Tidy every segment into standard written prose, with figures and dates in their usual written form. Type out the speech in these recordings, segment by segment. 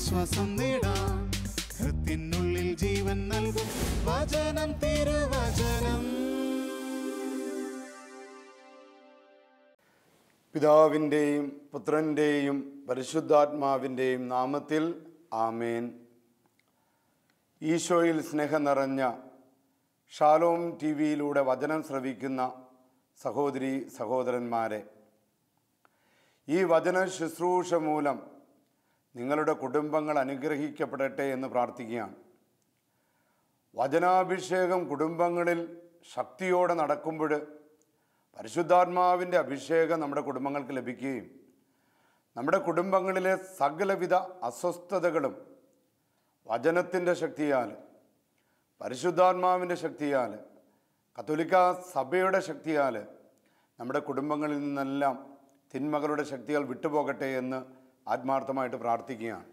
ആശ്വാസം നേടാം. ഹൃത്തിനുള്ളിൽ ജീവൻ നൽകും വചനം, തിരുവചനം. പിതാവിൻ്റെയും പുത്രൻ്റെയും പരിശുദ്ധാത്മാവിൻ്റെയും നാമത്തിൽ ആമേൻ. ഈശോയിൽ സ്നേഹം നിറഞ്ഞ ഷാലോം ടി വിയിലൂടെ വചനം ശ്രവിക്കുന്ന സഹോദരി സഹോദരന്മാരെ, ഈ വചന ശുശ്രൂഷ മൂലം നിങ്ങളുടെ കുടുംബങ്ങൾ അനുഗ്രഹിക്കപ്പെടട്ടെ എന്ന് പ്രാർത്ഥിക്കുകയാണ്. വചനാഭിഷേകം കുടുംബങ്ങളിൽ ശക്തിയോടെ നടക്കുമ്പോൾ പരിശുദ്ധാത്മാവിൻ്റെ അഭിഷേകം നമ്മുടെ കുടുംബങ്ങൾക്ക് ലഭിക്കുകയും നമ്മുടെ കുടുംബങ്ങളിലെ സകലവിധ അസ്വസ്ഥതകളും വചനത്തിൻ്റെ ശക്തിയാൽ, പരിശുദ്ധാത്മാവിൻ്റെ ശക്തിയാൽ, കത്തോലിക്ക സഭയുടെ ശക്തിയാൽ നമ്മുടെ കുടുംബങ്ങളിൽ നിന്നെല്ലാം തിന്മകളുടെ ശക്തികൾ വിട്ടുപോകട്ടെ എന്ന് ആത്മാർത്ഥമായിട്ട് പ്രാർത്ഥിക്കുകയാണ്.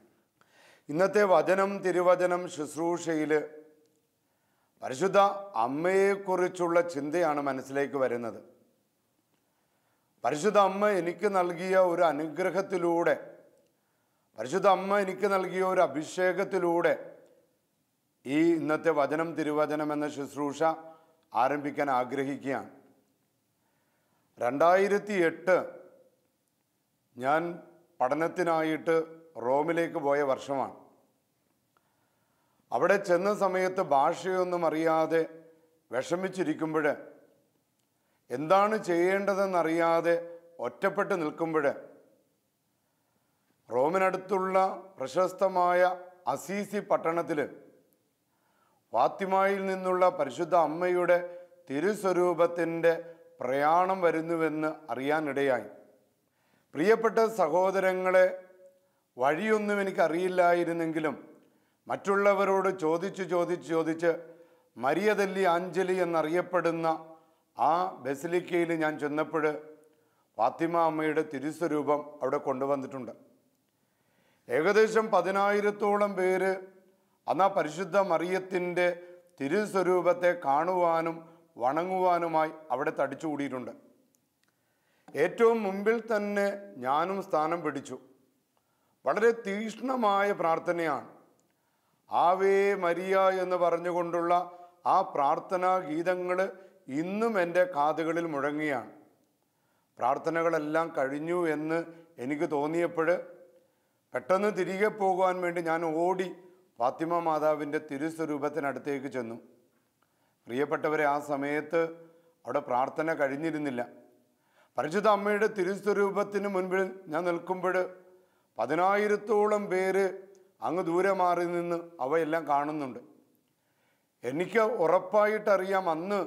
ഇന്നത്തെ വചനം തിരുവചനം ശുശ്രൂഷയിൽ പരിശുദ്ധ അമ്മയെക്കുറിച്ചുള്ള ചിന്തയാണ് മനസ്സിലേക്ക് വരുന്നത്. പരിശുദ്ധ അമ്മ എനിക്ക് നൽകിയ ഒരു അനുഗ്രഹത്തിലൂടെ, പരിശുദ്ധ അമ്മ എനിക്ക് നൽകിയ ഒരു അഭിഷേകത്തിലൂടെ ഈ ഇന്നത്തെ വചനം തിരുവചനം എന്ന ശുശ്രൂഷ ആരംഭിക്കാൻ ആഗ്രഹിക്കുകയാണ്. 2008 ഞാൻ പഠനത്തിനായിട്ട് റോമിലേക്ക് പോയ വർഷമാണ്. അവിടെ ചെന്ന സമയത്ത് ഭാഷയൊന്നും അറിയാതെ വിഷമിച്ചിരിക്കുമ്പോൾ, എന്താണ് ചെയ്യേണ്ടതെന്നറിയാതെ ഒറ്റപ്പെട്ട് നിൽക്കുമ്പോൾ, റോമിനടുത്തുള്ള പ്രശസ്തമായ അസീസി പട്ടണത്തിൽ ഫാത്തിമയിൽ നിന്നുള്ള പരിശുദ്ധ അമ്മയുടെ തിരുസ്വരൂപത്തിൻ്റെ പ്രയാണം വരുന്നുവെന്ന് അറിയാനിടയായി. പ്രിയപ്പെട്ട സഹോദരങ്ങളെ, വഴിയൊന്നും എനിക്കറിയില്ലായിരുന്നെങ്കിലും മറ്റുള്ളവരോട് ചോദിച്ച് മരിയ ദെല്ലി ആഞ്ചലി എന്നറിയപ്പെടുന്ന ആ ബസിലിക്കയിൽ ഞാൻ ചെന്നപ്പോൾ ഫാത്തിമ അമ്മയുടെ തിരുസ്വരൂപം അവിടെ കൊണ്ടുവന്നിട്ടുണ്ട്. ഏകദേശം 10,000-ഓളം പേര് അന്ന് ആ പരിശുദ്ധ മറിയത്തിൻ്റെ തിരുസ്വരൂപത്തെ കാണുവാനും വണങ്ങുവാനുമായി അവിടെ തടിച്ചുകൂടിയിട്ടുണ്ട്. ഏറ്റവും മുമ്പിൽ തന്നെ ഞാനും സ്ഥാനം പിടിച്ചു. വളരെ തീക്ഷ്ണമായ പ്രാർത്ഥനയാണ്. ആവേ മരിയ എന്ന് പറഞ്ഞുകൊണ്ടുള്ള ആ പ്രാർത്ഥനാ ഗീതങ്ങൾ ഇന്നും എൻ്റെ കാതുകളിൽ മുഴങ്ങുകയാണ്. പ്രാർത്ഥനകളെല്ലാം കഴിഞ്ഞു എന്ന് എനിക്ക് തോന്നിയപ്പോൾ പെട്ടെന്ന് തിരികെ പോകുവാൻ വേണ്ടി ഞാൻ ഓടി ഫാത്തിമ മാതാവിൻ്റെ തിരുസ്വരൂപത്തിനടുത്തേക്ക് ചെന്നു. പ്രിയപ്പെട്ടവരെ, ആ സമയത്ത് അവിടെ പ്രാർത്ഥന കഴിഞ്ഞിരുന്നില്ല. പരിശുദ്ധ അമ്മയുടെ തിരുസ്വരൂപത്തിന് മുൻപിൽ ഞാൻ നിൽക്കുമ്പോൾ 10,000-ഓളം പേര് അങ്ങ് ദൂരെ മാറി നിന്ന് അവയെല്ലാം കാണുന്നുണ്ട്. എനിക്ക് ഉറപ്പായിട്ടറിയാം, അന്ന്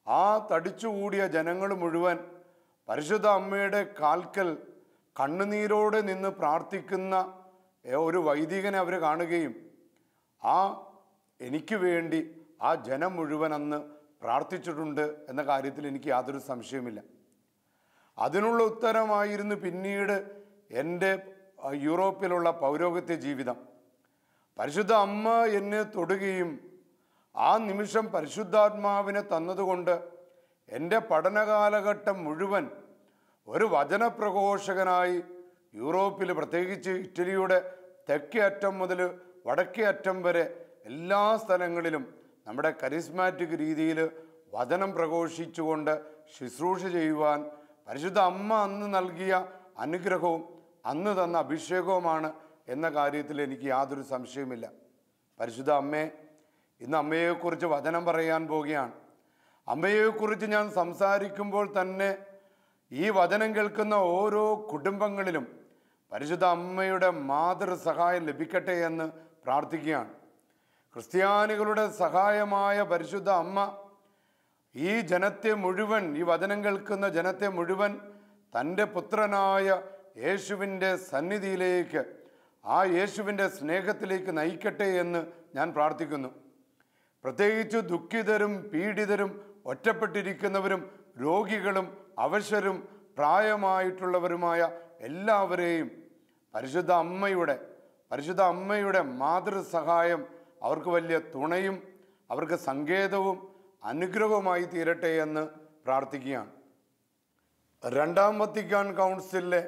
ആ തടിച്ചുകൂടിയ ജനങ്ങൾ മുഴുവൻ പരിശുദ്ധ അമ്മയുടെ കാൽക്കൽ കണ്ണുനീരോടെ നിന്ന് പ്രാർത്ഥിക്കുന്ന ഒരു വൈദികനെ അവർ കാണുകയും എനിക്ക് വേണ്ടി ആ ജനം മുഴുവൻ അന്ന് പ്രാർത്ഥിച്ചിട്ടുണ്ട് എന്ന കാര്യത്തിൽ എനിക്ക് യാതൊരു സംശയമില്ല. അതിനുള്ള ഉത്തരമായിരുന്നു പിന്നീട് എൻ്റെ യൂറോപ്പിലുള്ള പൗരോഹിത്യ ജീവിതം. പരിശുദ്ധ അമ്മ എന്നെ തൊടുകയും ആ നിമിഷം പരിശുദ്ധാത്മാവിനെ തന്നതുകൊണ്ട് എൻ്റെ പഠനകാലഘട്ടം മുഴുവൻ ഒരു വചനപ്രഘോഷകനായി യൂറോപ്പിൽ, പ്രത്യേകിച്ച് ഇറ്റലിയുടെ തെക്കേ അറ്റം മുതൽ വടക്കേ അറ്റം വരെ എല്ലാ സ്ഥലങ്ങളിലും നമ്മുടെ കരിസ്മാറ്റിക് രീതിയിൽ വചനം പ്രഘോഷിച്ചുകൊണ്ട് ശുശ്രൂഷ ചെയ്യുവാൻ പരിശുദ്ധ അമ്മ അന്ന് നൽകിയ അനുഗ്രഹവും അന്ന് തന്ന അഭിഷേകവുമാണ് എന്ന കാര്യത്തിൽ എനിക്ക് യാതൊരു സംശയമില്ല. പരിശുദ്ധ അമ്മേ, ഇന്ന് അമ്മയെക്കുറിച്ച് വചനം പറയാൻ പോവുകയാണ്. അമ്മയെക്കുറിച്ച് ഞാൻ സംസാരിക്കുമ്പോൾ തന്നെ ഈ വചനം കേൾക്കുന്ന ഓരോ കുടുംബങ്ങളിലും പരിശുദ്ധ അമ്മയുടെ മാതൃസഹായം ലഭിക്കട്ടെ എന്ന് പ്രാർത്ഥിക്കുകയാണ്. ക്രിസ്ത്യാനികളുടെ സഹായമായ പരിശുദ്ധ അമ്മ ഈ ജനത്തെ മുഴുവൻ, ഈ വചനം കേൾക്കുന്ന ജനത്തെ മുഴുവൻ തൻ്റെ പുത്രനായ യേശുവിൻ്റെ സന്നിധിയിലേക്ക്, ആ യേശുവിൻ്റെ സ്നേഹത്തിലേക്ക് നയിക്കട്ടെ എന്ന് ഞാൻ പ്രാർത്ഥിക്കുന്നു. പ്രത്യേകിച്ച് ദുഃഖിതരും പീഡിതരും ഒറ്റപ്പെട്ടിരിക്കുന്നവരും രോഗികളും അവശരും പ്രായമായിട്ടുള്ളവരുമായ എല്ലാവരെയും പരിശുദ്ധ അമ്മയുടെ മാതൃസഹായം അവർക്ക് വലിയ തുണയും അവർക്ക് സങ്കേതവും അനുഗ്രഹവുമായി തീരട്ടെ എന്ന് പ്രാർത്ഥിക്കുകയാണ്. രണ്ടാം വത്തിക്കാൻ കൗൺസിലിലെ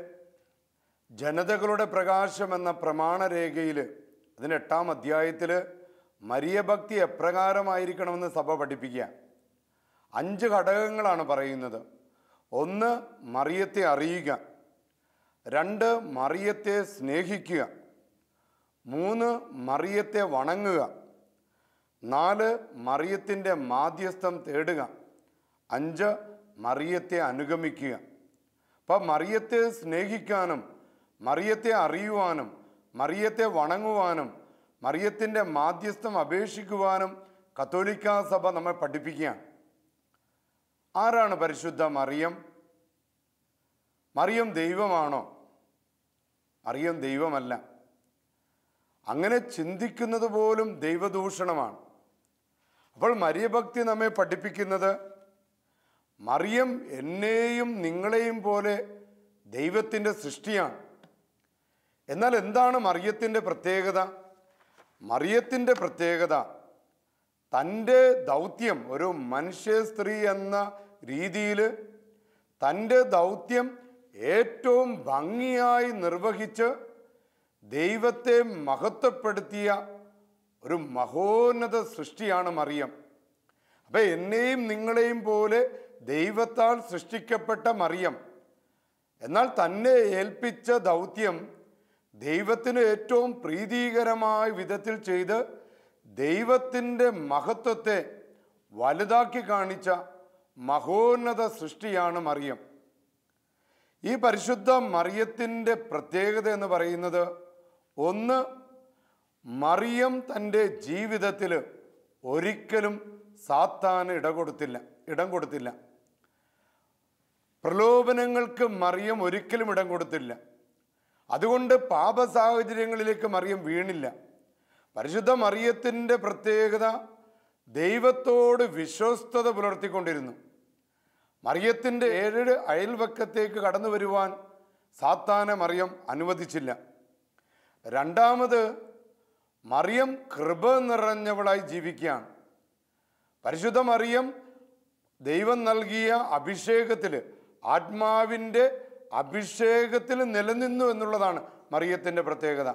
ജനതകളുടെ പ്രകാശം എന്ന പ്രമാണരേഖയിൽ അതിന് 8-ാം അധ്യായത്തിൽ മരിയഭക്തി എപ്രകാരമായിരിക്കണമെന്ന് സഭ പഠിപ്പിക്കുക. 5 ഘടകങ്ങളാണ് പറയുന്നത്. 1, മറിയത്തെ അറിയുക. 2, മറിയത്തെ സ്നേഹിക്കുക. 3, മറിയത്തെ വണങ്ങുക. 4, മറിയത്തിൻ്റെ മാധ്യസ്ഥം തേടുക. 5, മറിയത്തെ അനുഗമിക്കുക. അപ്പം മറിയത്തെ സ്നേഹിക്കാനും മറിയത്തെ അറിയുവാനും മറിയത്തെ വണങ്ങുവാനും മറിയത്തിൻ്റെ മാധ്യസ്ഥം അപേക്ഷിക്കുവാനും കത്തോലിക്കാ സഭ നമ്മെ പഠിപ്പിക്കുകയാണ്. ആരാണ് പരിശുദ്ധ മറിയം? മറിയം ദൈവമാണോ? മറിയം ദൈവമല്ല. അങ്ങനെ ചിന്തിക്കുന്നത് പോലും ദൈവദൂഷണമാണ്. അപ്പോൾ മരിയഭക്തി നമ്മെ പഠിപ്പിക്കുന്നത് മറിയം എന്നെയും നിങ്ങളെയും പോലെ ദൈവത്തിൻ്റെ സൃഷ്ടിയാണ്. എന്നാൽ എന്താണ് മറിയത്തിൻ്റെ പ്രത്യേകത? മറിയത്തിൻ്റെ പ്രത്യേകത തൻ്റെ ദൗത്യം, ഒരു മനുഷ്യ സ്ത്രീ എന്ന രീതിയിൽ തൻ്റെ ദൗത്യം ഏറ്റവും ഭംഗിയായി നിർവഹിച്ച് ദൈവത്തെ മഹത്വപ്പെടുത്തിയ ഒരു മഹോന്നത സൃഷ്ടിയാണ് മറിയം. അപ്പം എന്നെയും നിങ്ങളെയും പോലെ ദൈവത്താൽ സൃഷ്ടിക്കപ്പെട്ട മറിയം, എന്നാൽ തന്നെ ഏൽപ്പിച്ച ദൗത്യം ദൈവത്തിന് ഏറ്റവും പ്രീതികരമായ വിധത്തിൽ ചെയ്ത് ദൈവത്തിൻ്റെ മഹത്വത്തെ വലുതാക്കി കാണിച്ച മഹോന്നത സൃഷ്ടിയാണ് മറിയം. ഈ പരിശുദ്ധ മറിയത്തിൻ്റെ പ്രത്യേകത എന്ന് പറയുന്നത്, 1, മറിയം തൻ്റെ ജീവിതത്തിൽ ഒരിക്കലും സാത്താന് ഇടം കൊടുത്തില്ല. പ്രലോഭനങ്ങൾക്ക് മറിയം ഒരിക്കലും ഇടം കൊടുത്തില്ല. അതുകൊണ്ട് പാപ സാഹചര്യങ്ങളിലേക്ക് മറിയം വീണില്ല. പരിശുദ്ധ മറിയത്തിൻ്റെ പ്രത്യേകത ദൈവത്തോട് വിശ്വസ്തത പുലർത്തിക്കൊണ്ടിരുന്നു. മറിയത്തിൻ്റെ 7 അയൽവക്കത്തേക്ക് കടന്നു വരുവാൻ സാത്താനെ മറിയം അനുവദിച്ചില്ല. 2, മറിയം കൃപ നിറഞ്ഞവളായി ജീവിക്കുകയാണ്. പരിശുദ്ധ മറിയം ദൈവം നൽകിയ അഭിഷേകത്തിൽ, ആത്മാവിൻ്റെ അഭിഷേകത്തിൽ നിലനിന്നു എന്നുള്ളതാണ് മറിയത്തിൻ്റെ പ്രത്യേകത.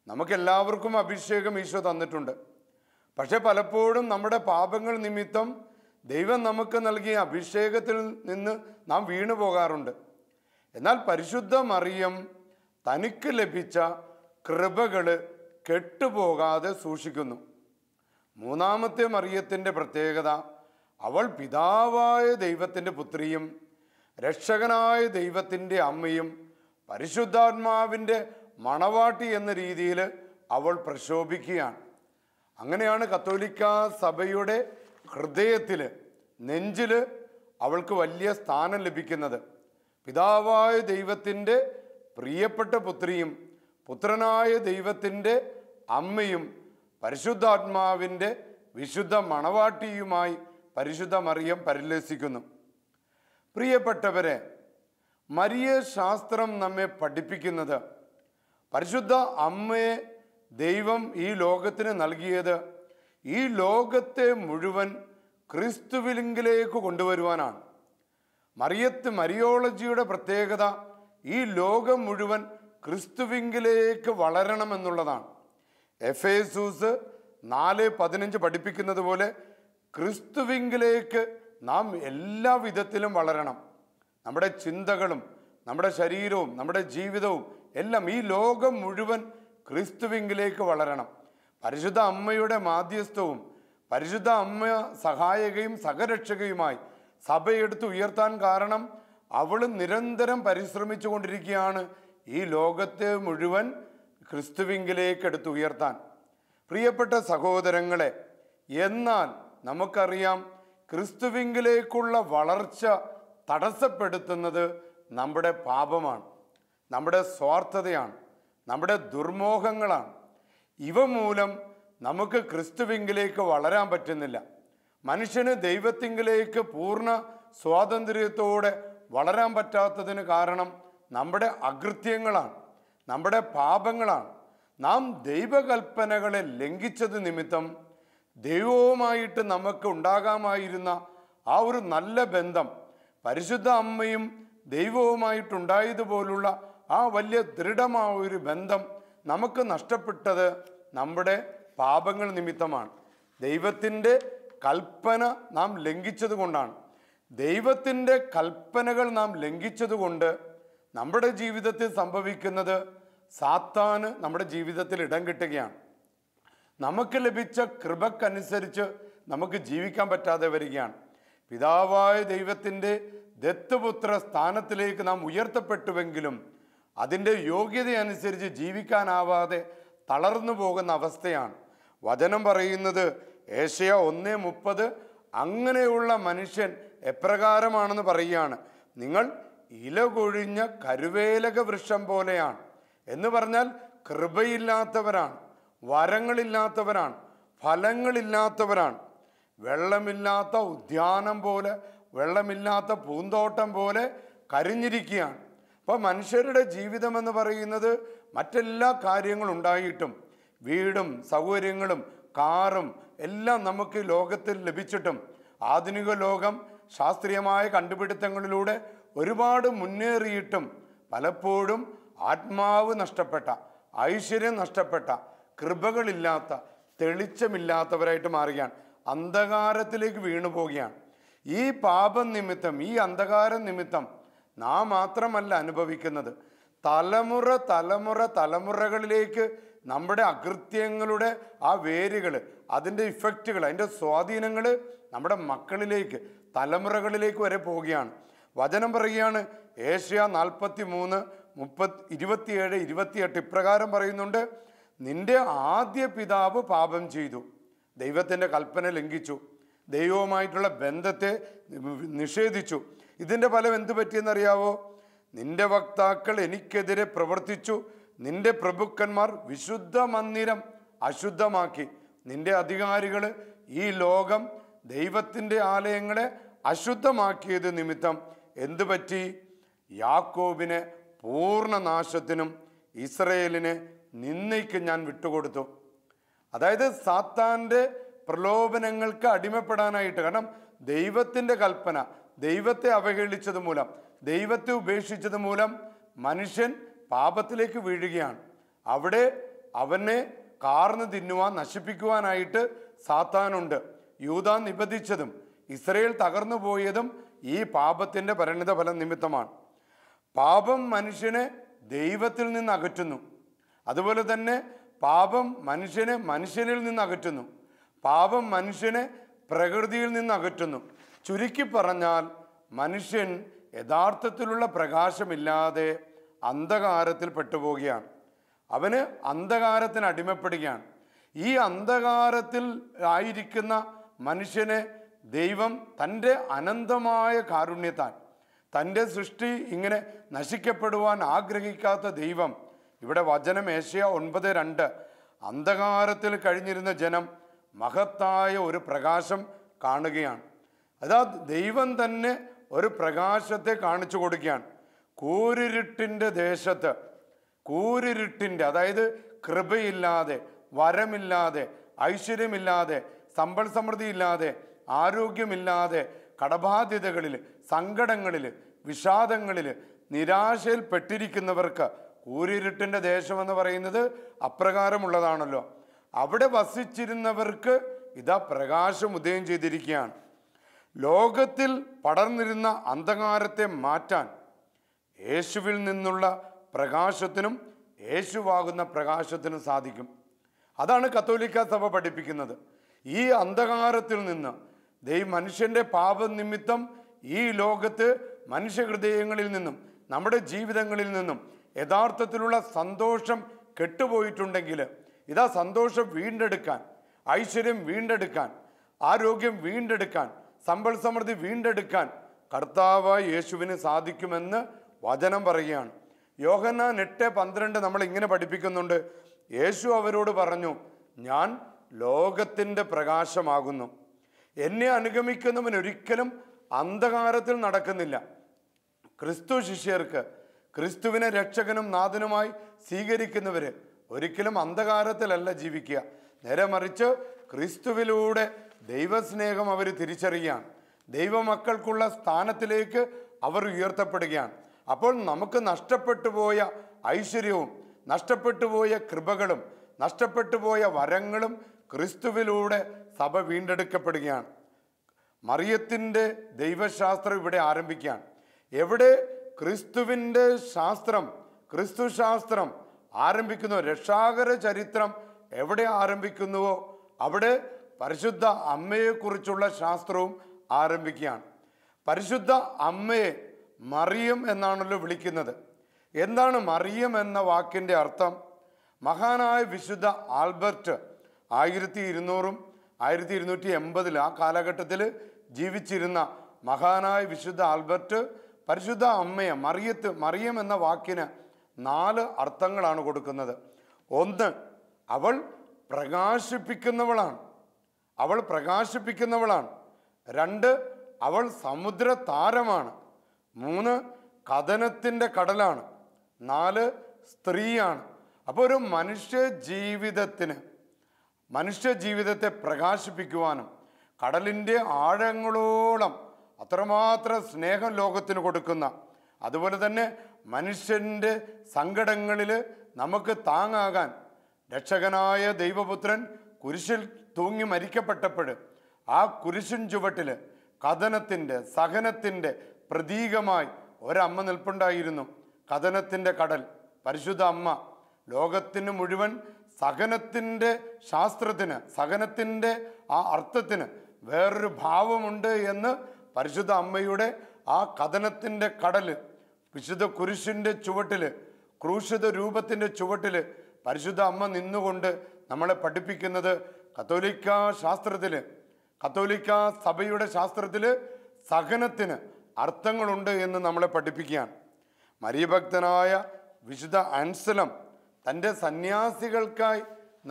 നമുക്കെല്ലാവർക്കും അഭിഷേകം ഈശോ തന്നിട്ടുണ്ട്. പക്ഷെ പലപ്പോഴും നമ്മുടെ പാപങ്ങൾ നിമിത്തം ദൈവം നമുക്ക് നൽകിയ അഭിഷേകത്തിൽ നിന്ന് നാം വീണു പോകാറുണ്ട്. എന്നാൽ പരിശുദ്ധ മറിയം തനിക്ക് ലഭിച്ച കൃപകൾ കെട്ടുപോകാതെ സൂക്ഷിക്കുന്നു. 3-ാമത്തെ മറിയത്തിൻ്റെ പ്രത്യേകത, അവൾ പിതാവായ ദൈവത്തിൻ്റെ പുത്രിയും രക്ഷകനായ ദൈവത്തിൻ്റെ അമ്മയും പരിശുദ്ധാത്മാവിൻ്റെ മണവാട്ടി എന്ന രീതിയിൽ അവൾ പ്രശോഭിക്കുകയാണ്. അങ്ങനെയാണ് കത്തോലിക്കാ സഭയുടെ ഹൃദയത്തിൽ, നെഞ്ചിൽ അവൾക്ക് വലിയ സ്ഥാനം ലഭിക്കുന്നത്. പിതാവായ ദൈവത്തിൻ്റെ പ്രിയപ്പെട്ട പുത്രിയും പുത്രനായ ദൈവത്തിൻ്റെ അമ്മയും പരിശുദ്ധാത്മാവിൻ്റെ വിശുദ്ധ മണവാട്ടിയുമായി പരിശുദ്ധ മറിയം പരിലസിക്കുന്നു. പ്രിയപ്പെട്ടവരെ, മരിയ ശാസ്ത്രം നമ്മെ പഠിപ്പിക്കുന്നത് പരിശുദ്ധ അമ്മയെ ദൈവം ഈ ലോകത്തിന് നൽകിയത് ഈ ലോകത്തെ മുഴുവൻ ക്രിസ്തുവിലേക്ക് കൊണ്ടുവരുവാനാണ്. മരിയോളജിയുടെ പ്രത്യേകത ഈ ലോകം മുഴുവൻ ക്രിസ്തുവിലേക്ക് വളരണമെന്നുള്ളതാണ്. എഫേസൂസ് 4:15 പഠിപ്പിക്കുന്നത് പോലെ ക്രിസ്തുവിലേക്ക് നാം എല്ലാ വിധത്തിലും വളരണം. നമ്മുടെ ചിന്തകളും നമ്മുടെ ശരീരവും നമ്മുടെ ജീവിതവും എല്ലാം ഈ ലോകം മുഴുവൻ ക്രിസ്തുവിലേക്ക് വളരണം. പരിശുദ്ധ അമ്മയുടെ മാധ്യസ്ഥവും പരിശുദ്ധ അമ്മ സഹായകയും സഹരക്ഷകയുമായി സഭയെടുത്ത് ഉയർത്താൻ കാരണം അവൾ നിരന്തരം പരിശ്രമിച്ചു കൊണ്ടിരിക്കുകയാണ് ഈ ലോകത്തെ മുഴുവൻ ക്രിസ്തുവിലേക്ക് എടുത്ത് ഉയർത്താൻ. പ്രിയപ്പെട്ട സഹോദരങ്ങളെ, എന്നാൽ നമുക്കറിയാം ക്രിസ്തുവിലേക്കുള്ള വളർച്ച തടസ്സപ്പെടുത്തുന്നത് നമ്മുടെ പാപമാണ്, നമ്മുടെ സ്വാർത്ഥതയാണ്, നമ്മുടെ ദുർമോഹങ്ങളാണ്. ഇവ മൂലം നമുക്ക് ക്രിസ്തുവിലേക്ക് വളരാൻ പറ്റുന്നില്ല. മനുഷ്യന് ദൈവത്തിങ്കിലേക്ക് പൂർണ്ണ സ്വാതന്ത്ര്യത്തോടെ വളരാൻ പറ്റാത്തതിന് കാരണം നമ്മുടെ അകൃത്യങ്ങളാണ്, നമ്മുടെ പാപങ്ങളാണ്. നാം ദൈവകൽപ്പനകളെ ലംഘിച്ചത് നിമിത്തം ദൈവവുമായിട്ട് നമുക്ക് ഉണ്ടാകാമായിരുന്ന ആ ഒരു നല്ല ബന്ധം, പരിശുദ്ധ അമ്മയും ദൈവവുമായിട്ടുണ്ടായതുപോലുള്ള ആ വലിയ ദൃഢമായ ഒരു ബന്ധം നമുക്ക് നഷ്ടപ്പെട്ടത് നമ്മുടെ പാപങ്ങൾ നിമിത്തമാണ്. ദൈവത്തിൻ്റെ കൽപ്പന നാം ലംഘിച്ചത് കൊണ്ടാണ്. ദൈവത്തിൻ്റെ കൽപ്പനകൾ നാം ലംഘിച്ചത് കൊണ്ട് നമ്മുടെ ജീവിതത്തിൽ സംഭവിക്കുന്നത് സാത്താന് നമ്മുടെ ജീവിതത്തിൽ ഇടം കിട്ടുകയാണ്. നമുക്ക് ലഭിച്ച കൃപക്കനുസരിച്ച് നമുക്ക് ജീവിക്കാൻ പറ്റാതെ വരികയാണ്. പിതാവായ ദൈവത്തിൻ്റെ ദത്തുപുത്ര സ്ഥാനത്തിലേക്ക് നാം ഉയർത്തപ്പെട്ടുവെങ്കിലും അതിൻ്റെ യോഗ്യതയനുസരിച്ച് ജീവിക്കാനാവാതെ തളർന്നു പോകുന്ന അവസ്ഥയാണ്. വചനം പറയുന്നത് ഏശയ്യാ 1:30 അങ്ങനെയുള്ള മനുഷ്യൻ എപ്രകാരമാണെന്ന് പറയുകയാണ്. നിങ്ങൾ ഇല കൊഴിഞ്ഞ കരുവേലക വൃക്ഷം പോലെയാണ് എന്ന് പറഞ്ഞാൽ കൃപയില്ലാത്തവരാണ്, വരങ്ങളില്ലാത്തവരാണ്, ഫലങ്ങളില്ലാത്തവരാണ്. വെള്ളമില്ലാത്ത ഉദ്യാനം പോലെ, വെള്ളമില്ലാത്ത പൂന്തോട്ടം പോലെ കരിഞ്ഞിരിക്കുകയാണ്. അപ്പോൾ മനുഷ്യരുടെ ജീവിതം എന്ന് പറയുന്നത് മറ്റെല്ലാ കാര്യങ്ങളുണ്ടായിട്ടും, വീടും സൗകര്യങ്ങളും കാറും എല്ലാം നമുക്ക് ലോകത്തിൽ ലഭിച്ചിട്ടും, ആധുനിക ലോകം ശാസ്ത്രീയമായ കണ്ടുപിടുത്തങ്ങളിലൂടെ ഒരുപാട് മുന്നേറിയിട്ടും പലപ്പോഴും ആത്മാവ് നഷ്ടപ്പെട്ട, ഐശ്വര്യം നഷ്ടപ്പെട്ട, കൃപകളില്ലാത്ത, തെളിച്ചമില്ലാത്തവരായിട്ട് മാറുകയാണ്. അന്ധകാരത്തിലേക്ക് വീണു പോവുകയാണ്. ഈ പാപം നിമിത്തം, ഈ അന്ധകാര നിമിത്തം നാം മാത്രമല്ല അനുഭവിക്കുന്നത്, തലമുറകളിലേക്ക് നമ്മുടെ അകൃത്യങ്ങളുടെ ആ വേരുകൾ, അതിൻ്റെ ഇഫക്റ്റുകൾ, അതിൻ്റെ സ്വാധീനങ്ങൾ നമ്മുടെ മക്കളിലേക്ക്, തലമുറകളിലേക്ക് വരെ പോവുകയാണ്. വചനം പറയുകയാണ്, ഏശയ്യാ 43:27-28 ഇപ്രകാരം പറയുന്നുണ്ട്. നിന്റെ ആദ്യ പിതാവ് പാപം ചെയ്തു, ദൈവത്തിൻ്റെ കൽപ്പന ലംഘിച്ചു, ദൈവവുമായിട്ടുള്ള ബന്ധത്തെ നിഷേധിച്ചു. ഇതിൻ്റെ ഫലം എന്ത് പറ്റിയെന്നറിയാവോ? നിന്റെ വക്താക്കൾ എനിക്കെതിരെ പ്രവർത്തിച്ചു, നിന്റെ പ്രഭുക്കന്മാർ വിശുദ്ധ മന്ദിരം അശുദ്ധമാക്കി. നിന്റെ അധികാരികൾ ഈ ലോകം, ദൈവത്തിൻ്റെ ആലയങ്ങളെ അശുദ്ധമാക്കിയത് നിമിത്തം എന്തു പറ്റി? യാക്കോബിനെ പൂർണ്ണ നാശത്തിനും ഇസ്രയേലിനെ നിന്ദയ്ക്ക് ഞാൻ വിട്ടുകൊടുത്തു. അതായത് സാത്താൻ്റെ പ്രലോഭനങ്ങൾക്ക് അടിമപ്പെടാനായിട്ട്. കാരണം ദൈവത്തിൻ്റെ കൽപ്പന, ദൈവത്തെ അവഹേളിച്ചത് മൂലം, ദൈവത്തെ ഉപേക്ഷിച്ചത് മൂലം മനുഷ്യൻ പാപത്തിലേക്ക് വീഴുകയാണ്. അവിടെ അവനെ കാർന്ന് തിന്നുവാൻ, നശിപ്പിക്കുവാനായിട്ട് സാത്താനുണ്ട്. യൂദ നിബന്ധിച്ചതും ഇസ്രയേൽ തകർന്നു പോയതും ഈ പാപത്തിൻ്റെ പരിണിത ഫലം നിമിത്തമാണ്. പാപം മനുഷ്യനെ ദൈവത്തിൽ നിന്ന് അകറ്റുന്നു. അതുപോലെ തന്നെ പാപം മനുഷ്യനെ മനുഷ്യനിൽ നിന്ന് അകറ്റുന്നു. പാപം മനുഷ്യനെ പ്രകൃതിയിൽ നിന്ന് അകറ്റുന്നു. ചുരുക്കി പറഞ്ഞാൽ മനുഷ്യൻ യഥാർത്ഥത്തിലുള്ള പ്രകാശമില്ലാതെ അന്ധകാരത്തിൽ പെട്ടുപോവുകയാണ്. അവന് അന്ധകാരത്തിന് അടിമപ്പെടുകയാണ്. ഈ അന്ധകാരത്തിൽ ആയിരിക്കുന്ന മനുഷ്യനെ ദൈവം തൻ്റെ അനന്തമായ കാരുണ്യത്താൽ, തൻ്റെ സൃഷ്ടി ഇങ്ങനെ നശിക്കപ്പെടുവാൻ ആഗ്രഹിക്കാത്ത ദൈവം, ഇവിടെ വചനം ഏശയ്യാ 9:2 അന്ധകാരത്തിൽ കഴിഞ്ഞിരുന്ന ജനം മഹത്തായ ഒരു പ്രകാശം കാണുകയാണ്. അതാ ദൈവം തന്നെ ഒരു പ്രകാശത്തെ കാണിച്ചു കൊടുക്കുകയാണ്. കൂരിരുട്ടിൻ്റെ ദേശത്ത്, കൂരിരുട്ടിൻ്റെ, അതായത് കൃപയില്ലാതെ, വരമില്ലാതെ, ഐശ്വര്യമില്ലാതെ, സമ്പൽ സമൃദ്ധിയില്ലാതെ, ആരോഗ്യമില്ലാതെ, കടബാധ്യതകളിൽ, സങ്കടങ്ങളിൽ, വിഷാദങ്ങളിൽ, നിരാശയിൽ പെട്ടിരിക്കുന്നവർക്ക് കൂരിരുട്ടിൻ്റെ ദേശമെന്ന് പറയുന്നത് അപ്രകാരമുള്ളതാണല്ലോ. അവിടെ വസിച്ചിരുന്നവർക്ക് ഇതാ പ്രകാശം ഉദയം ചെയ്തിരിക്കുകയാണ്. ലോകത്തിൽ പടർന്നിരുന്ന അന്ധകാരത്തെ മാറ്റാൻ യേശുവിൽ നിന്നുള്ള പ്രകാശത്തിനും യേശുവാകുന്ന പ്രകാശത്തിനും സാധിക്കും. അതാണ് കത്തോലിക്ക സഭ പഠിപ്പിക്കുന്നത്. ഈ അന്ധകാരത്തിൽ നിന്ന്, മനുഷ്യൻ്റെ പാപനിമിത്തം ഈ ലോകത്ത് മനുഷ്യഹൃദയങ്ങളിൽ നിന്നും നമ്മുടെ ജീവിതങ്ങളിൽ നിന്നും യഥാർത്ഥത്തിലുള്ള സന്തോഷം കെട്ടുപോയിട്ടുണ്ടെങ്കിൽ ഇതാ സന്തോഷം വീണ്ടെടുക്കാൻ, ഐശ്വര്യം വീണ്ടെടുക്കാൻ, ആരോഗ്യം വീണ്ടെടുക്കാൻ, സമ്പൽ സമൃദ്ധി വീണ്ടെടുക്കാൻ കർത്താവായ യേശുവിന് സാധിക്കുമെന്ന് വചനം പറയുകയാണ്. യോഹന്നാൻ 8:12 നമ്മൾ ഇങ്ങനെ പഠിപ്പിക്കുന്നുണ്ട്. യേശു അവരോട് പറഞ്ഞു, ഞാൻ ലോകത്തിൻ്റെ പ്രകാശമാകുന്നു. എന്നെ അനുഗമിക്കുന്നവൻ ഒരിക്കലും അന്ധകാരത്തിൽ നടക്കുന്നില്ല. ക്രിസ്തു ശിഷ്യർക്ക്, ക്രിസ്തുവിനെ രക്ഷകനും നാഥനുമായി സ്വീകരിക്കുന്നവർ ഒരിക്കലും അന്ധകാരത്തിലല്ല ജീവിക്കുക. നേരെ മറിച്ച് ക്രിസ്തുവിലൂടെ ദൈവസ്നേഹം അവർ തിരിച്ചറിയുകയാണ്. ദൈവമക്കൾക്കുള്ള സ്ഥാനത്തിലേക്ക് അവർ ഉയർത്തപ്പെടുകയാണ്. അപ്പോൾ നമുക്ക് നഷ്ടപ്പെട്ടു പോയ ഐശ്വര്യവും നഷ്ടപ്പെട്ടു പോയ കൃപകളും നഷ്ടപ്പെട്ടു പോയ വരങ്ങളും ക്രിസ്തുവിലൂടെ സഭ വീണ്ടെടുക്കപ്പെടുകയാണ്. മറിയത്തിൻ്റെ ദൈവശാസ്ത്രം ഇവിടെ ആരംഭിക്കുകയാണ്. എവിടെ ക്രിസ്തുവിൻ്റെ ശാസ്ത്രം, ക്രിസ്തു ശാസ്ത്രം ആരംഭിക്കുന്നു, രക്ഷാകര ചരിത്രം എവിടെ ആരംഭിക്കുന്നുവോ അവിടെ പരിശുദ്ധ അമ്മയെക്കുറിച്ചുള്ള ശാസ്ത്രവും ആരംഭിക്കുകയാണ്. പരിശുദ്ധ അമ്മയെ മറിയം എന്നാണല്ലോ വിളിക്കുന്നത്. എന്താണ് മറിയം എന്ന വാക്കിൻ്റെ അർത്ഥം? മഹാനായ വിശുദ്ധ ആൽബർട്ട് 1200 1280 ആ കാലഘട്ടത്തിൽ ജീവിച്ചിരുന്ന മഹാനായ വിശുദ്ധ ആൽബർട്ട് പരിശുദ്ധ അമ്മയെ മറിയം എന്ന വാക്കിന് 4 അർത്ഥങ്ങളാണ് കൊടുക്കുന്നത്. 1, അവൾ പ്രകാശിപ്പിക്കുന്നവളാണ്. 2, അവൾ സമുദ്ര താരമാണ്. 3, കഥനത്തിൻ്റെ കടലാണ്. 4, സ്ത്രീയാണ്. അപ്പോൾ ഒരു മനുഷ്യ ജീവിതത്തെ പ്രകാശിപ്പിക്കുവാനും കടലിൻ്റെ ആഴങ്ങളോളം അത്രമാത്രം സ്നേഹം ലോകത്തിന് കൊടുക്കുന്ന, അതുപോലെ തന്നെ മനുഷ്യൻ്റെ സങ്കടങ്ങളിൽ നമുക്ക് താങ്ങാകാൻ രക്ഷകനായ ദൈവപുത്രൻ കുരിശിൽ തൂങ്ങി മരിക്കപ്പെട്ടപ്പോൾ ആ കുരിശിൻ ചുവട്ടിൽ കഥനത്തിൻ്റെ സഹനത്തിൻ്റെ പ്രതീകമായി ഒരമ്മ നിൽപ്പുണ്ടായിരുന്നു. കഥനത്തിൻ്റെ കടൽ പരിശുദ്ധ അമ്മ ലോകത്തിന് മുഴുവൻ സഹനത്തിൻ്റെ ശാസ്ത്രത്തിന്, സഹനത്തിൻ്റെ ആ അർത്ഥത്തിന് വേറൊരു ഭാവമുണ്ട് എന്ന് പരിശുദ്ധ അമ്മയുടെ ആ കഥനത്തിൻ്റെ കടൽ വിശുദ്ധ കുരിശിൻ്റെ ചുവട്ടിൽ, ക്രൂശിത രൂപത്തിൻ്റെ ചുവട്ടിൽ പരിശുദ്ധ അമ്മ നിന്നുകൊണ്ട് നമ്മളെ പഠിപ്പിക്കുന്നത് കത്തോലിക്ക സഭയുടെ ശാസ്ത്രത്തിൽ സഹനത്തിന് അർത്ഥങ്ങളുണ്ട് എന്ന് നമ്മളെ പഠിപ്പിക്കുകയാണ്. മരിയഭക്തനായ വിശുദ്ധ അൻസലം തൻ്റെ സന്യാസികൾക്കായി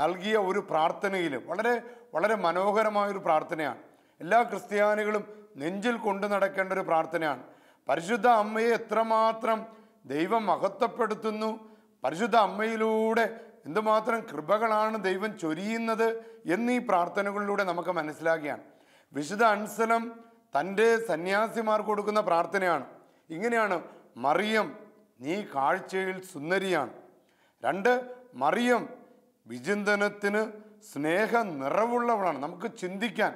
നൽകിയ ഒരു പ്രാർത്ഥനയിൽ വളരെ വളരെ മനോഹരമായൊരു പ്രാർത്ഥനയാണ്. എല്ലാ ക്രിസ്ത്യാനികളും നെഞ്ചിൽ കൊണ്ടു നടക്കേണ്ട ഒരു പ്രാർത്ഥനയാണ്. പരിശുദ്ധ അമ്മയെ എത്രമാത്രം ദൈവം മഹത്വപ്പെടുത്തുന്നു, പരിശുദ്ധ അമ്മയിലൂടെ എന്തുമാത്രം കൃപകളാണ് ദൈവം ചൊരിയുന്നത് എന്നീ പ്രാർത്ഥനകളിലൂടെ നമുക്ക് മനസ്സിലാക്കുകയാണ്. വിശുദ്ധ അൻസലം തൻ്റെ സന്യാസിമാർക്ക് കൊടുക്കുന്ന പ്രാർത്ഥനയാണ്. ഇങ്ങനെയാണ്: മറിയം, നീ കാഴ്ചയിൽ സുന്ദരിയാണ്. 2, മറിയം വിചിന്തനത്തിന് സ്നേഹ നിറവുള്ളവളാണ്. നമുക്ക് ചിന്തിക്കാൻ,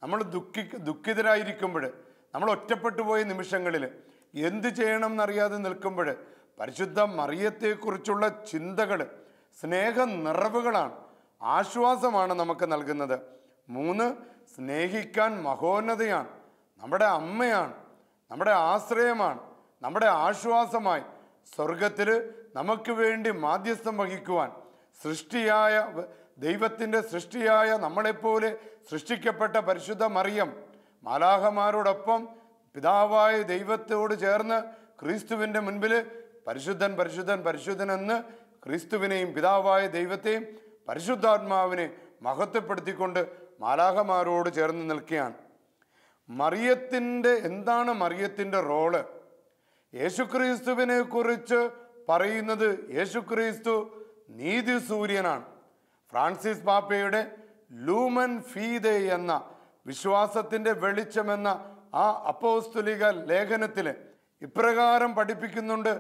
നമ്മൾ ദുഃഖിതരായിരിക്കുമ്പോൾ, നമ്മൾ ഒറ്റപ്പെട്ടു പോയ നിമിഷങ്ങളിൽ എന്ത് ചെയ്യണം എന്നറിയാതെ നിൽക്കുമ്പോൾ പരിശുദ്ധ മറിയത്തെക്കുറിച്ചുള്ള ചിന്തകൾ സ്നേഹ നിറവുകളാണ്, ആശ്വാസമാണ് നമുക്ക് നൽകുന്നത്. 3, സ്നേഹിക്കാൻ മഹോന്നതയാണ്. നമ്മുടെ അമ്മയാണ്, നമ്മുടെ ആശ്രയമാണ്, നമ്മുടെ ആശ്വാസമായി സ്വർഗത്തിൽ നമുക്ക് വേണ്ടി മാധ്യസ്ഥം വഹിക്കുവാൻ ദൈവത്തിൻ്റെ സൃഷ്ടിയായ നമ്മളെപ്പോലെ സൃഷ്ടിക്കപ്പെട്ട പരിശുദ്ധ മറിയം മാലാഖമാരോടൊപ്പം പിതാവായ ദൈവത്തോട് ചേർന്ന് ക്രിസ്തുവിൻ്റെ മുൻപിൽ പരിശുദ്ധൻ പരിശുദ്ധൻ പരിശുദ്ധൻ എന്ന് ക്രിസ്തുവിനെയും പിതാവായ ദൈവത്തെയും പരിശുദ്ധാത്മാവിനെ മഹത്വപ്പെടുത്തിക്കൊണ്ട് മാലാഖമാരോട് ചേർന്ന് നിൽക്കുകയാണ്. എന്താണ് മറിയത്തിൻ്റെ റോള്? യേശുക്രിസ്തുവിനെ കുറിച്ച് പറയുന്നത് യേശുക്രിസ്തു നീതി സൂര്യനാണ്. ഫ്രാൻസിസ് പാപ്പയുടെ ലൂമൻ ഫീദെ എന്ന വിശ്വാസത്തിൻ്റെ വെളിച്ചമെന്ന ആ അപ്പോസ്തലിക ലേഖനത്തിൽ ഇപ്രകാരം പഠിപ്പിക്കുന്നുണ്ട്: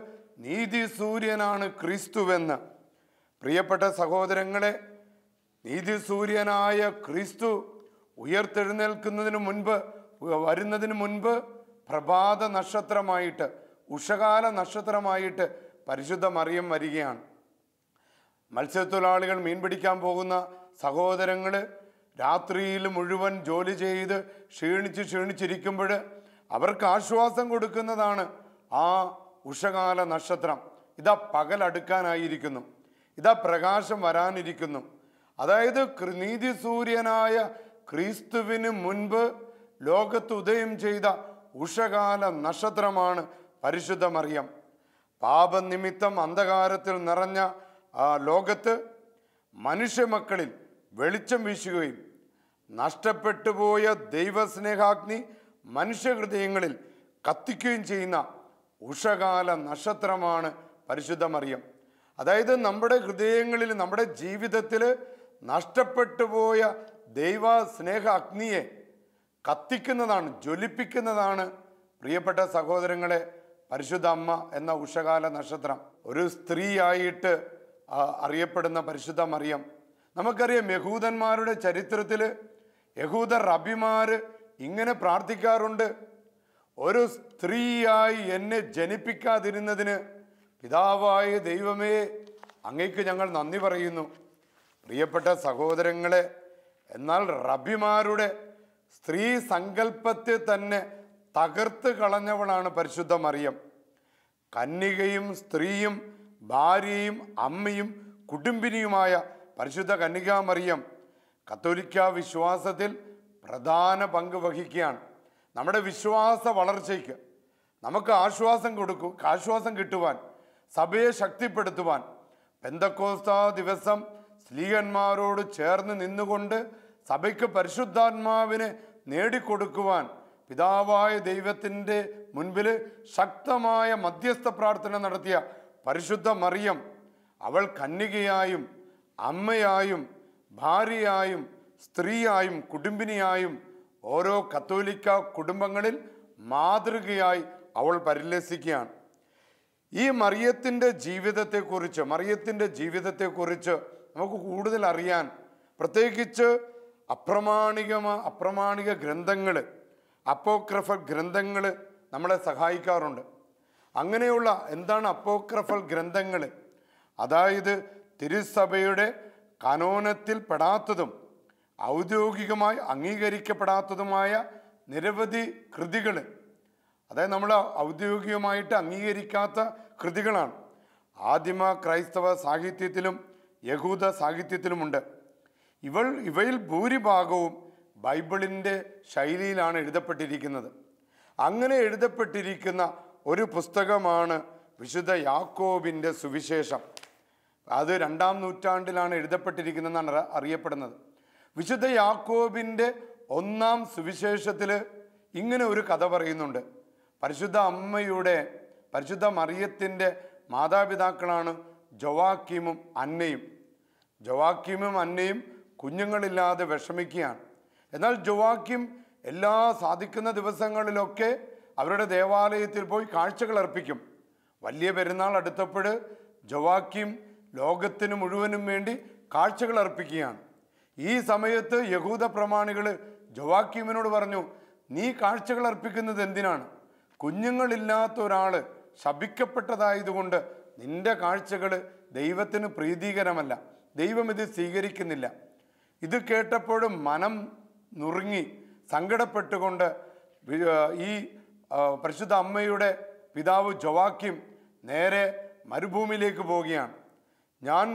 നീതി സൂര്യനാണ് ക്രിസ്തുവെന്ന്. പ്രിയപ്പെട്ട സഹോദരങ്ങളെ, നീതി സൂര്യനായ ക്രിസ്തു വരുന്നതിന് മുൻപ് പ്രഭാത നക്ഷത്രമായിട്ട്, ഉഷകാല നക്ഷത്രമായിട്ട് പരിശുദ്ധ മറിയം വരികയാണ്. മത്സ്യത്തൊഴിലാളികൾ മീൻ പിടിക്കാൻ പോകുന്ന സഹോദരങ്ങൾ രാത്രിയിൽ മുഴുവൻ ജോലി ചെയ്ത് ക്ഷീണിച്ചിരിക്കുമ്പോൾ അവർക്ക് ആശ്വാസം കൊടുക്കുന്നതാണ് ആ ഉഷകാല നക്ഷത്രം. ഇതാ പകലടുക്കാനായിരിക്കുന്നു, ഇതാ പ്രകാശം വരാനിരിക്കുന്നു. അതായത് നീതി സൂര്യനായ ക്രിസ്തുവിന് മുൻപ് ലോകത്ത് ഉദയം ചെയ്ത ഉഷകാല നക്ഷത്രമാണ് പരിശുദ്ധ മറിയം. പാപനിമിത്തം അന്ധകാരത്തിൽ നിറഞ്ഞ ആ ലോകത്ത് മനുഷ്യമക്കളിൽ വെളിച്ചം വീശുകയും നഷ്ടപ്പെട്ടുപോയ ദൈവസ്നേഹാഗ്നി മനുഷ്യഹൃദയങ്ങളിൽ കത്തിക്കുകയും ചെയ്യുന്ന ഉഷകാല നക്ഷത്രമാണ് പരിശുദ്ധ മറിയം. അതായത് നമ്മുടെ ഹൃദയങ്ങളിൽ, നമ്മുടെ ജീവിതത്തിൽ നഷ്ടപ്പെട്ടുപോയ ദൈവ സ്നേഹ അഗ്നിയെ കത്തിക്കുന്നതാണ്, ജ്വലിപ്പിക്കുന്നതാണ് പ്രിയപ്പെട്ട സഹോദരങ്ങളെ പരിശുദ്ധ അമ്മ എന്ന ഉഷകാല നക്ഷത്രം, ഒരു സ്ത്രീയായിട്ട് അറിയപ്പെടുന്ന പരിശുദ്ധ മറിയം. നമുക്കറിയാം യഹൂദന്മാരുടെ ചരിത്രത്തിൽ യഹൂദ റബിമാര് ഇങ്ങനെ പ്രാർത്ഥിക്കാറുണ്ട്: ഒരു സ്ത്രീയായി എന്നെ ജനിപ്പിക്കാതിരുന്നതിന് പിതാവായ ദൈവമേ അങ്ങേക്ക് ഞങ്ങൾ നന്ദി പറയുന്നു. പ്രിയപ്പെട്ട സഹോദരങ്ങളെ, എന്നാൽ റബിമാരുടെ സ്ത്രീ സങ്കല്പത്തെ തന്നെ തകർത്ത് കളഞ്ഞവളാണ് പരിശുദ്ധ മറിയം. കന്യകയും സ്ത്രീയും ഭാര്യയും അമ്മയും കുടുംബിനിയുമായ പരിശുദ്ധ കന്യകാ മറിയം കത്തോലിക്ക വിശ്വാസത്തിൽ പ്രധാന പങ്ക് വഹിക്കുകയാണ്. നമ്മുടെ വിശ്വാസ വളർച്ചയ്ക്ക് നമുക്ക് ആശ്വാസം കിട്ടുവാൻ, സഭയെ ശക്തിപ്പെടുത്തുവാൻ, പെന്തക്കോസ്താ ദിവസം സ്ലീഹന്മാരോട് ചേർന്ന് നിന്നുകൊണ്ട് സഭയ്ക്ക് പരിശുദ്ധാത്മാവിനെ നേടിക്കൊടുക്കുവാൻ പിതാവായ ദൈവത്തിൻ്റെ മുൻപിൽ ശക്തമായ മധ്യസ്ഥ പ്രാർത്ഥന നടത്തിയ പരിശുദ്ധ മറിയം, അവൾ കന്യകയായും അമ്മയായും ഭാര്യയായും സ്ത്രീയായും കുടുംബിനിയായും ഓരോ കത്തോലിക്ക കുടുംബങ്ങളിൽ മാതൃകയായി അവൾ പരിലസിക്കുകയാണ്. ഈ മറിയത്തിൻ്റെ ജീവിതത്തെക്കുറിച്ച് നമുക്ക് കൂടുതൽ അറിയാൻ പ്രത്യേകിച്ച് അപ്രമാണിക ഗ്രന്ഥങ്ങൾ, അപ്പോക്രിഫൽ ഗ്രന്ഥങ്ങൾ നമ്മളെ സഹായിക്കാറുണ്ട്. അങ്ങനെയുള്ള എന്താണ് അപ്പോക്രിഫൽ ഗ്രന്ഥങ്ങൾ? അതായത് തിരുസഭയുടെ കനോനത്തിൽ പെടാത്തതും ഔദ്യോഗികമായി അംഗീകരിക്കപ്പെടാത്തതുമായ നിരവധി കൃതികൾ, അതായത് നമ്മൾ ഔദ്യോഗികമായിട്ട് അംഗീകരിക്കാത്ത കൃതികളാണ്. ആദിമ ക്രൈസ്തവ സാഹിത്യത്തിലും യഹൂദ സാഹിത്യത്തിലുമുണ്ട്. ഇവയിൽ ഭൂരിഭാഗവും ബൈബിളിൻ്റെ ശൈലിയിലാണ് എഴുതപ്പെട്ടിരിക്കുന്നത്. അങ്ങനെ എഴുതപ്പെട്ടിരിക്കുന്ന ഒരു പുസ്തകമാണ് വിശുദ്ധ യാക്കോബിൻ്റെ സുവിശേഷം. അത് 2-ാം നൂറ്റാണ്ടിലാണ് എഴുതപ്പെട്ടിരിക്കുന്നതെന്നാണ് അറിയപ്പെടുന്നത്. വിശുദ്ധ യാക്കോബിൻ്റെ 1-ാം സുവിശേഷത്തിൽ ഇങ്ങനെ ഒരു കഥ പറയുന്നുണ്ട്. പരിശുദ്ധ മറിയത്തിൻ്റെ മാതാപിതാക്കളാണ് ജോവാക്കീമും അന്നയും കുഞ്ഞുങ്ങളില്ലാതെ വിഷമിക്കുകയാണ്. എന്നാൽ ജോവാക്കീം എല്ലാ സാധിക്കുന്ന ദിവസങ്ങളിലൊക്കെ അവരുടെ ദേവാലയത്തിൽ പോയി കാഴ്ചകൾ അർപ്പിക്കും. വലിയ പെരുന്നാൾ അടുത്തപ്പോൾ ജോവാക്കീം ലോകത്തിന് മുഴുവനും വേണ്ടി കാഴ്ചകൾ അർപ്പിക്കുകയാണ്. ഈ സമയത്ത് യഹൂദ പ്രമാണികൾ ജോവാക്കീമിനോട് പറഞ്ഞു, നീ കാഴ്ചകൾ അർപ്പിക്കുന്നത് എന്തിനാണ്? കുഞ്ഞുങ്ങളില്ലാത്ത ഒരാൾ ശപിക്കപ്പെട്ടതായതുകൊണ്ട് നിന്റെ കാഴ്ചകൾ ദൈവത്തിന് പ്രീതികരമല്ല, ദൈവം ഇത് സ്വീകരിക്കുന്നില്ല. ഇത് കേട്ടപ്പോഴും മനം നുറുങ്ങി സങ്കടപ്പെട്ടുകൊണ്ട് ഈ പരിശുദ്ധ അമ്മയുടെ പിതാവ് ജോവാക്കീം നേരെ മരുഭൂമിയിലേക്ക് പോവുകയാണ്. ഞാൻ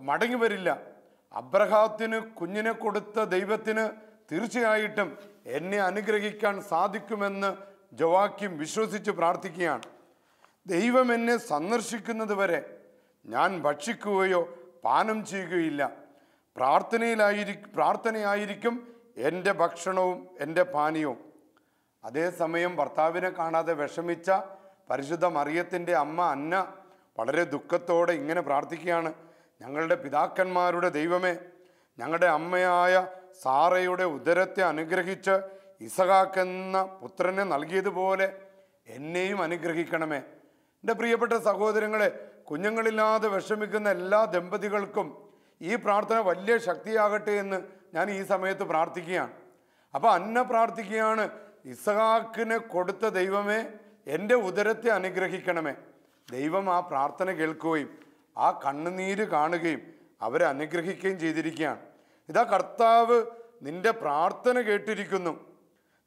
മടങ്ങി വരില്ല, അബ്രഹാത്തിന് കുഞ്ഞിനെ കൊടുത്ത ദൈവത്തിന് തീർച്ചയായിട്ടും എന്നെ അനുഗ്രഹിക്കാൻ സാധിക്കുമെന്ന് ജോവാക്കീം വിശ്വസിച്ച് പ്രാർത്ഥിക്കുകയാണ്. ദൈവം എന്നെ സന്ദർശിക്കുന്നത് വരെ ഞാൻ ഭക്ഷിക്കുകയോ പാനം ചെയ്യുകയില്ല, പ്രാർത്ഥനയായിരിക്കും എൻ്റെ ഭക്ഷണവും എൻ്റെ പാനീയവും. അതേസമയം ഭർത്താവിനെ കാണാതെ വിഷമിച്ച പരിശുദ്ധ മറിയത്തിൻ്റെ അമ്മ അന്ന വളരെ ദുഃഖത്തോടെ ഇങ്ങനെ പ്രാർത്ഥിക്കുകയാണ്: ഞങ്ങളുടെ പിതാക്കന്മാരുടെ ദൈവമേ, ഞങ്ങളുടെ അമ്മയായ സാറയുടെ ഉദരത്തെ അനുഗ്രഹിച്ച് ഇസഹാക്ക് എന്ന പുത്രനെ നൽകിയതുപോലെ എന്നെയും അനുഗ്രഹിക്കണമേ. എൻ്റെ പ്രിയപ്പെട്ട സഹോദരങ്ങളെ, കുഞ്ഞുങ്ങളില്ലാതെ വിഷമിക്കുന്ന എല്ലാ ദമ്പതികൾക്കും ഈ പ്രാർത്ഥന വലിയ ശക്തിയാകട്ടെ എന്ന് ഞാൻ ഈ സമയത്ത് പ്രാർത്ഥിക്കുകയാണ്. അപ്പോൾ അന്ന പ്രാർത്ഥിക്കുകയാണ്: ഇസഹാക്കിനെ കൊടുത്ത ദൈവമേ, എൻ്റെ ഉദരത്തെ അനുഗ്രഹിക്കണമേ. ദൈവം ആ പ്രാർത്ഥന കേൾക്കുകയും ആ കണ്ണുനീര് കാണുകയും അവരെ അനുഗ്രഹിക്കുകയും ചെയ്തിരിക്കുകയാണ്. ഇതാ കർത്താവ് നിന്റെ പ്രാർത്ഥന കേട്ടിരിക്കുന്നു,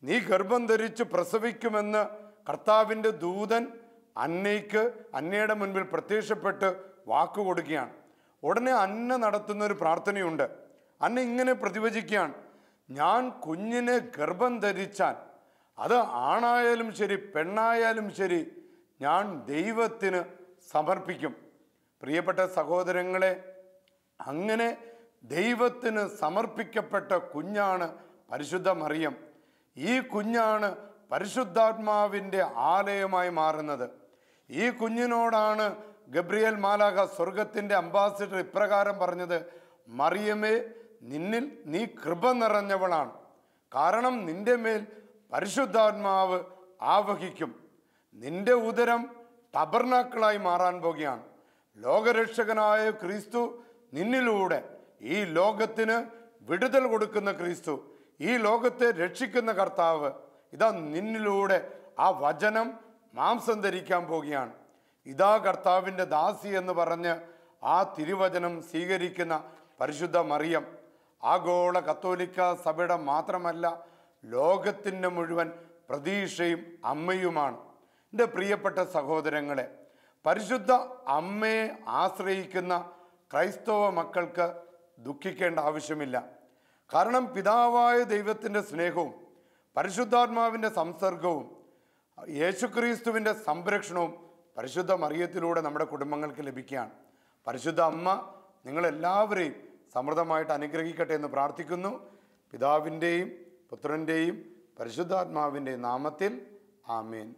നീ ഗർഭം ധരിച്ച് പ്രസവിക്കുമെന്ന് കർത്താവിൻ്റെ ദൂതൻ അന്നയുടെ മുൻപിൽ പ്രത്യക്ഷപ്പെട്ട് വാക്ക് കൊടുക്കുകയാണ്. ഉടനെ അന്ന നടത്തുന്നൊരു പ്രാർത്ഥനയുണ്ട്. അന്ന ഇങ്ങനെ പ്രതിവചിക്കുകയാണ്: ഞാൻ കുഞ്ഞിനെ ഗർഭം ധരിച്ചാൽ അത് ആണായാലും ശരി പെണ്ണായാലും ശരി ഞാൻ ദൈവത്തിന് സമർപ്പിക്കും. പ്രിയപ്പെട്ട സഹോദരങ്ങളെ, അങ്ങനെ ദൈവത്തിന് സമർപ്പിക്കപ്പെട്ട കുഞ്ഞാണ് പരിശുദ്ധ മറിയം. ഈ കുഞ്ഞാണ് പരിശുദ്ധാത്മാവിൻ്റെ ആലയമായി മാറുന്നത്. ഈ കുഞ്ഞിനോടാണ് ഗബ്രിയേൽ മാലാഖ, സ്വർഗത്തിൻ്റെ അംബാസിഡർ, ഇപ്രകാരം പറഞ്ഞത്: മറിയമേ, നിന്നിൽ നീ കൃപ നിറഞ്ഞവളാണ്, കാരണം നിന്റെ മേൽ പരിശുദ്ധാത്മാവ് ആവഹിക്കും. നിന്റെ ഉദരം ടബർനാക്കളായി മാറാൻ പോകുകയാണ്. ലോകരക്ഷകനായ ക്രിസ്തു നിന്നിലൂടെ, ഈ ലോകത്തിന് വിടുതൽ കൊടുക്കുന്ന ക്രിസ്തു, ഈ ലോകത്തെ രക്ഷിക്കുന്ന കർത്താവ്, ഇതാ നിന്നിലൂടെ ആ വചനം മാംസം ധരിക്കാൻ പോകുകയാണ്. ഇതാ കർത്താവിൻ്റെ ദാസി എന്ന് പറഞ്ഞ് ആ തിരുവചനം സ്വീകരിക്കുന്ന പരിശുദ്ധ മറിയം ആഗോള കത്തോലിക്ക സഭയുടെ മാത്രമല്ല, ലോകത്തിൻ്റെ മുഴുവൻ പ്രതീക്ഷയും അമ്മയുമാണ്. എൻ്റെ പ്രിയപ്പെട്ട സഹോദരങ്ങളെ, പരിശുദ്ധ അമ്മയെ ആശ്രയിക്കുന്ന ക്രൈസ്തവ മക്കൾക്ക് ദുഃഖിക്കേണ്ട ആവശ്യമില്ല. കാരണം പിതാവായ ദൈവത്തിൻ്റെ സ്നേഹവും പരിശുദ്ധാത്മാവിൻ്റെ സംസർഗവും യേശുക്രിസ്തുവിൻ്റെ സംരക്ഷണവും പരിശുദ്ധ മറിയത്തിലൂടെ നമ്മുടെ കുടുംബങ്ങൾക്ക് ലഭിക്കുകയാണ്. പരിശുദ്ധ അമ്മ നിങ്ങളെല്ലാവരെയും സമൃദ്ധമായിട്ട് അനുഗ്രഹിക്കട്ടെ എന്ന് പ്രാർത്ഥിക്കുന്നു. പിതാവിൻ്റെയും പുത്രൻ്റെയും പരിശുദ്ധാത്മാവിൻ്റെയും നാമത്തിൽ ആമേൻ.